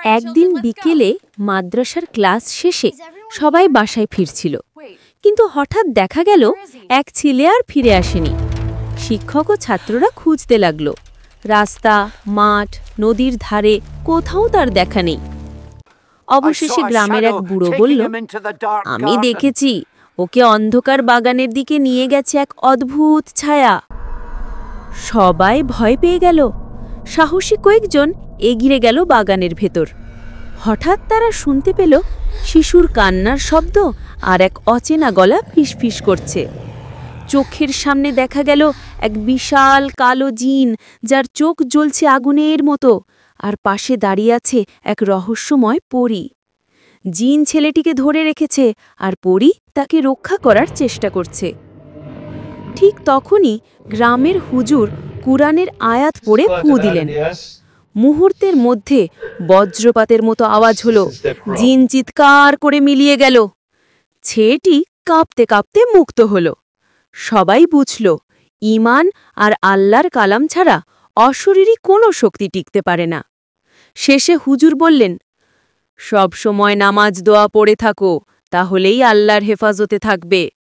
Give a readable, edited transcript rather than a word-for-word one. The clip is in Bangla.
একদিন বিকেলে মাদ্রাসার ক্লাস শেষে সবাই বাসায় ফিরছিল, কিন্তু হঠাৎ দেখা গেল এক ছেলে আর ফিরে আসেনি। শিক্ষক ও ছাত্ররা খুঁজতে লাগলো, রাস্তা, মাঠ, নদীর ধারে কোথাও তার দেখা নেই। অবশেষে গ্রামের এক বুড়ো বলল, আমি দেখেছি, ওকে অন্ধকার বাগানের দিকে নিয়ে গেছে এক অদ্ভুত ছায়া। সবাই ভয় পেয়ে গেল। সাহসী কয়েকজন এগিয়ে গেল বাগানের ভেতর। হঠাৎ তারা শুনতে পেল শিশুর কান্নার শব্দ আর এক অচেনা গলা ফিসফিস করছে। চোখের সামনে দেখা গেল এক বিশাল কালো জিন, যার চোখ জ্বলছে আগুনের মতো, আর পাশে দাঁড়িয়ে আছে এক রহস্যময় পরী। জিন ছেলেটিকে ধরে রেখেছে, আর পরী তাকে রক্ষা করার চেষ্টা করছে। ঠিক তখনই গ্রামের হুজুর কুরআনের আয়াত পড়ে ফু দিলেন। মুহূর্তের মধ্যে বজ্রপাতের মতো আওয়াজ হলো, জিন চিৎকার করে মিলিয়ে গেল। ছেলেটি কাঁপতে কাঁপতে মুক্ত হল। সবাই বুঝল, ঈমান আর আল্লাহর কালাম ছাড়া অশরীরী কোনো শক্তি টিকতে পারে না। শেষে হুজুর বললেন, সব সময় নামাজ দোয়া পড়ে থাকো, তাহলেই আল্লাহর হেফাজতে থাকবে।